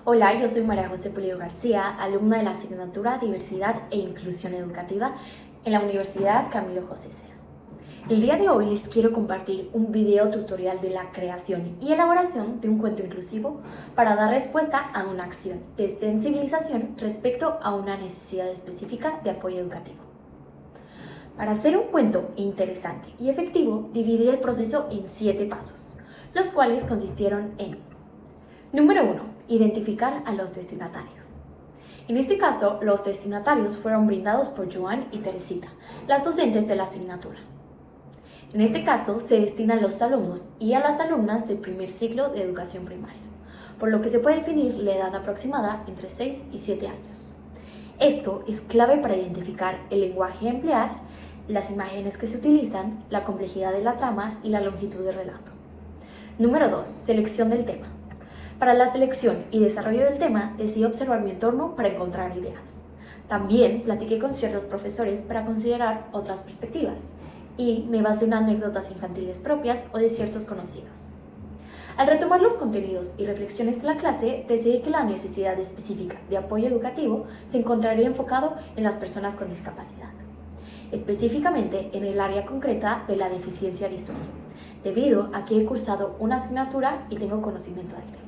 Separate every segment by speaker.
Speaker 1: Hola, yo soy María José Pulido García, alumna de la asignatura Diversidad e Inclusión Educativa en la Universidad Camilo José Cela. El día de hoy les quiero compartir un video tutorial de la creación y elaboración de un cuento inclusivo para dar respuesta a una acción de sensibilización respecto a una necesidad específica de apoyo educativo. Para hacer un cuento interesante y efectivo, dividí el proceso en 7 pasos, los cuales consistieron en: número 1. Identificar a los destinatarios. En este caso, los destinatarios fueron brindados por Joan y Teresita, las docentes de la asignatura. En este caso, se destina a los alumnos y a las alumnas del primer ciclo de educación primaria, por lo que se puede definir la edad aproximada entre 6 y 7 años. Esto es clave para identificar el lenguaje a emplear, las imágenes que se utilizan, la complejidad de la trama y la longitud del relato. Número 2. Selección del tema. Para la selección y desarrollo del tema, decidí observar mi entorno para encontrar ideas. También platiqué con ciertos profesores para considerar otras perspectivas y me basé en anécdotas infantiles propias o de ciertos conocidos. Al retomar los contenidos y reflexiones de la clase, decidí que la necesidad específica de apoyo educativo se encontraría enfocado en las personas con discapacidad, específicamente en el área concreta de la deficiencia visual, debido a que he cursado una asignatura y tengo conocimiento del tema.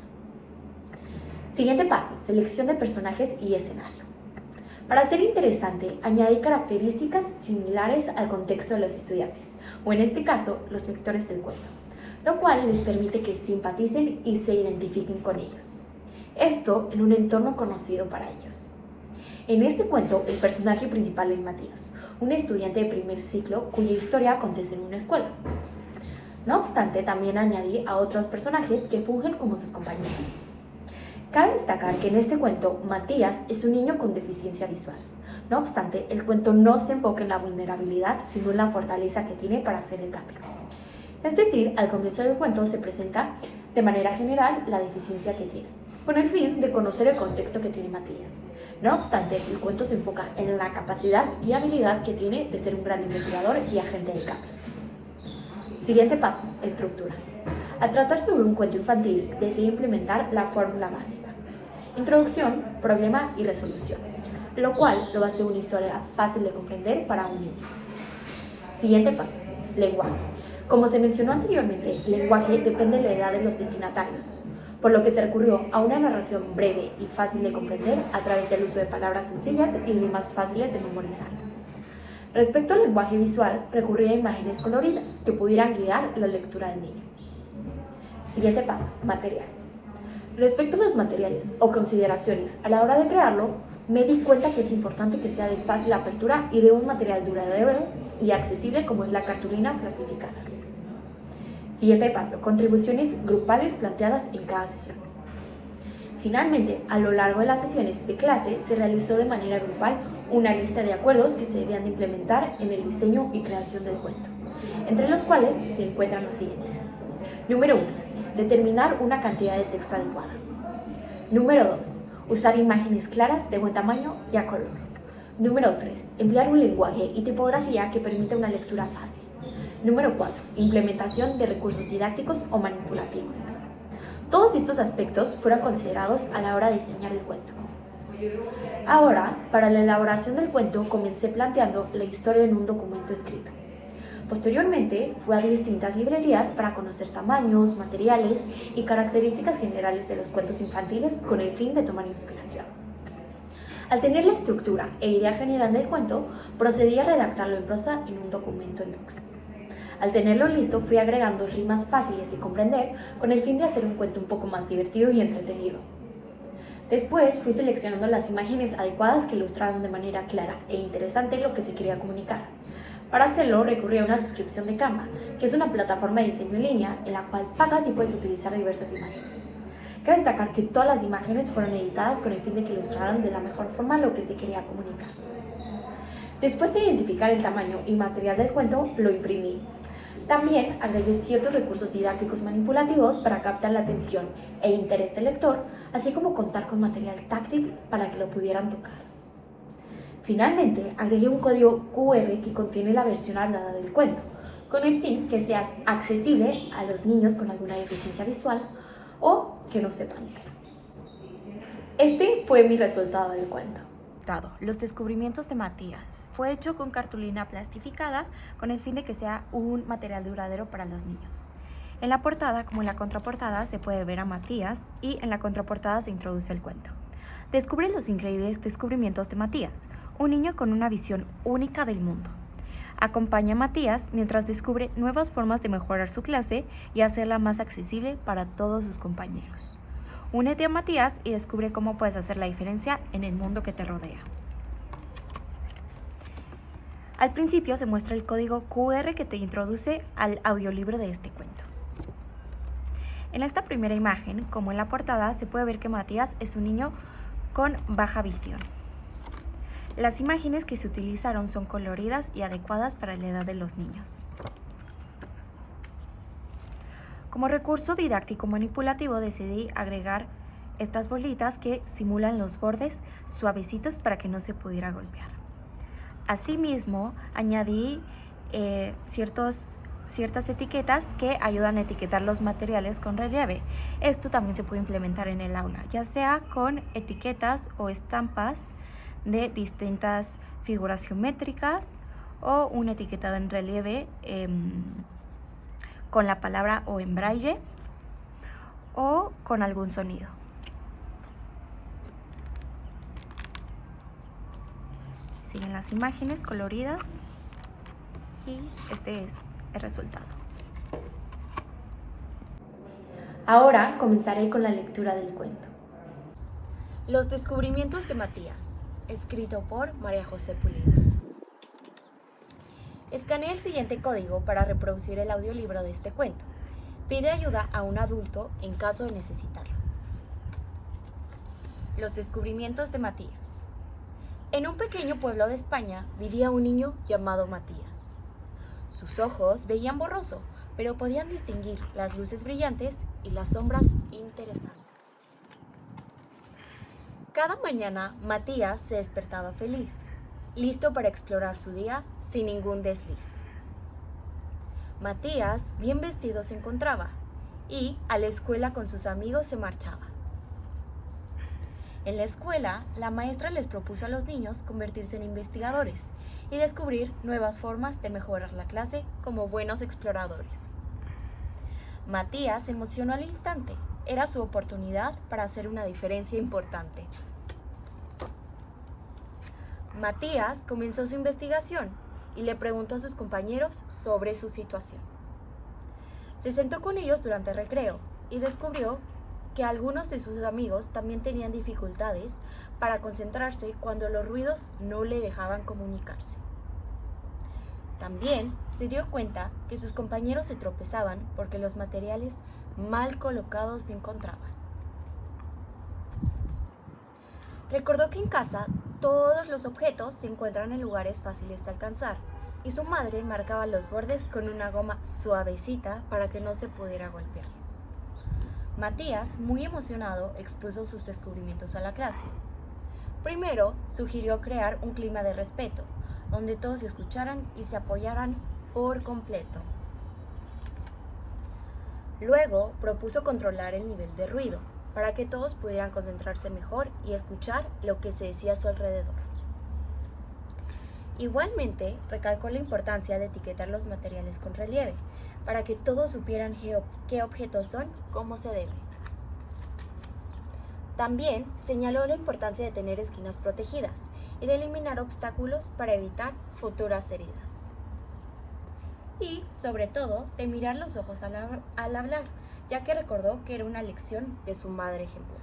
Speaker 1: Siguiente paso: selección de personajes y escenario. Para ser interesante, añadí características similares al contexto de los estudiantes, o en este caso, los lectores del cuento, lo cual les permite que simpaticen y se identifiquen con ellos. Esto en un entorno conocido para ellos. En este cuento, el personaje principal es Matías, un estudiante de primer ciclo cuya historia acontece en una escuela. No obstante, también añadí a otros personajes que fungen como sus compañeros. Cabe destacar que en este cuento, Matías es un niño con deficiencia visual. No obstante, el cuento no se enfoca en la vulnerabilidad, sino en la fortaleza que tiene para hacer el cambio. Es decir, al comienzo del cuento se presenta de manera general la deficiencia que tiene, con el fin de conocer el contexto que tiene Matías. No obstante, el cuento se enfoca en la capacidad y habilidad que tiene de ser un gran investigador y agente de cambio. Siguiente paso: estructura. Al tratarse de un cuento infantil, decidí implementar la fórmula básica: introducción, problema y resolución, lo cual lo hace una historia fácil de comprender para un niño. Siguiente paso: lenguaje. Como se mencionó anteriormente, el lenguaje depende de la edad de los destinatarios, por lo que se recurrió a una narración breve y fácil de comprender a través del uso de palabras sencillas y rimas fáciles de memorizar. Respecto al lenguaje visual, recurrí a imágenes coloridas que pudieran guiar la lectura del niño. Siguiente paso: materiales. Respecto a los materiales o consideraciones a la hora de crearlo, me di cuenta que es importante que sea de fácil apertura y de un material duradero y accesible como es la cartulina plastificada. Siguiente paso: contribuciones grupales planteadas en cada sesión. Finalmente, a lo largo de las sesiones de clase se realizó de manera grupal una lista de acuerdos que se debían de implementar en el diseño y creación del cuento, entre los cuales se encuentran los siguientes. Número 1. Determinar una cantidad de texto adecuada. Número 2. Usar imágenes claras de buen tamaño y a color. Número 3. Emplear un lenguaje y tipografía que permita una lectura fácil. Número 4. Implementación de recursos didácticos o manipulativos. Todos estos aspectos fueron considerados a la hora de diseñar el cuento. Ahora, para la elaboración del cuento, comencé planteando la historia en un documento escrito. Posteriormente, fui a distintas librerías para conocer tamaños, materiales y características generales de los cuentos infantiles con el fin de tomar inspiración. Al tener la estructura e idea general del cuento, procedí a redactarlo en prosa en un documento en Docs. Al tenerlo listo, fui agregando rimas fáciles de comprender con el fin de hacer un cuento un poco más divertido y entretenido. Después, fui seleccionando las imágenes adecuadas que ilustraban de manera clara e interesante lo que se quería comunicar. Para hacerlo, recurrí a una suscripción de Canva, que es una plataforma de diseño en línea en la cual pagas y puedes utilizar diversas imágenes. Cabe destacar que todas las imágenes fueron editadas con el fin de que ilustraran de la mejor forma lo que se quería comunicar. Después de identificar el tamaño y material del cuento, lo imprimí. También agregué ciertos recursos didácticos manipulativos para captar la atención e interés del lector, así como contar con material táctil para que lo pudieran tocar. Finalmente, agregué un código QR que contiene la versión hablada del cuento, con el fin que sea accesible a los niños con alguna deficiencia visual o que no sepan leer. Este fue mi resultado del cuento.
Speaker 2: Los descubrimientos de Matías. Fue hecho con cartulina plastificada con el fin de que sea un material duradero para los niños. En la portada como en la contraportada se puede ver a Matías y en la contraportada se introduce el cuento. Descubre los increíbles descubrimientos de Matías, un niño con una visión única del mundo. Acompaña a Matías mientras descubre nuevas formas de mejorar su clase y hacerla más accesible para todos sus compañeros. Únete a Matías y descubre cómo puedes hacer la diferencia en el mundo que te rodea. Al principio se muestra el código QR que te introduce al audiolibro de este cuento. En esta primera imagen, como en la portada, se puede ver que Matías es un niño con baja visión. Las imágenes que se utilizaron son coloridas y adecuadas para la edad de los niños. Como recurso didáctico manipulativo decidí agregar estas bolitas que simulan los bordes suavecitos para que no se pudiera golpear. Asimismo, añadí ciertas etiquetas que ayudan a etiquetar los materiales con relieve. Esto también se puede implementar en el aula, ya sea con etiquetas o estampas de distintas figuras geométricas o un etiquetado en relieve con la palabra o en braille o con algún sonido. Siguen las imágenes coloridas y este es el resultado.
Speaker 1: Ahora comenzaré con la lectura del cuento.
Speaker 2: Los descubrimientos de Matías, escrito por María José Pulido. Escanea el siguiente código para reproducir el audiolibro de este cuento. Pide ayuda a un adulto en caso de necesitarlo. Los descubrimientos de Matías. En un pequeño pueblo de España vivía un niño llamado Matías. Sus ojos veían borroso, pero podían distinguir las luces brillantes y las sombras interesantes. Cada mañana Matías se despertaba feliz, listo para explorar su día sin ningún desliz. Matías, bien vestido, se encontraba y a la escuela con sus amigos se marchaba. En la escuela, la maestra les propuso a los niños convertirse en investigadores y descubrir nuevas formas de mejorar la clase como buenos exploradores. Matías se emocionó al instante. Era su oportunidad para hacer una diferencia importante. Matías comenzó su investigación y le preguntó a sus compañeros sobre su situación. Se sentó con ellos durante el recreo y descubrió que algunos de sus amigos también tenían dificultades para concentrarse cuando los ruidos no le dejaban comunicarse. También se dio cuenta que sus compañeros se tropezaban porque los materiales mal colocados se encontraban. Recordó que en casa todos los objetos se encuentran en lugares fáciles de alcanzar y su madre marcaba los bordes con una goma suavecita para que no se pudiera golpear. Matías, muy emocionado, expuso sus descubrimientos a la clase. Primero, sugirió crear un clima de respeto, donde todos se escucharan y se apoyaran por completo. Luego, propuso controlar el nivel de ruido, para que todos pudieran concentrarse mejor y escuchar lo que se decía a su alrededor. Igualmente, recalcó la importancia de etiquetar los materiales con relieve, para que todos supieran qué objetos son, cómo se debe. También señaló la importancia de tener esquinas protegidas y de eliminar obstáculos para evitar futuras heridas. Y, sobre todo, de mirar los ojos al hablar, ya que recordó que era una lección de su madre ejemplar.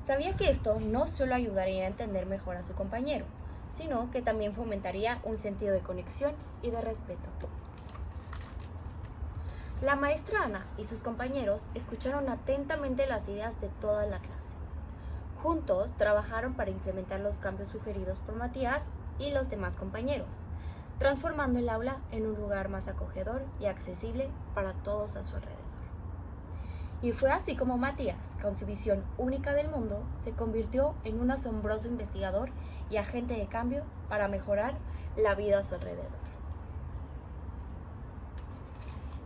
Speaker 2: Sabía que esto no solo ayudaría a entender mejor a su compañero, sino que también fomentaría un sentido de conexión y de respeto. La maestra Ana y sus compañeros escucharon atentamente las ideas de toda la clase. Juntos trabajaron para implementar los cambios sugeridos por Matías y los demás compañeros, transformando el aula en un lugar más acogedor y accesible para todos a su alrededor. Y fue así como Matías, con su visión única del mundo, se convirtió en un asombroso investigador y agente de cambio para mejorar la vida a su alrededor.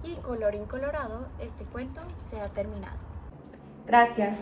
Speaker 2: Y colorín colorado, este cuento se ha terminado.
Speaker 1: Gracias.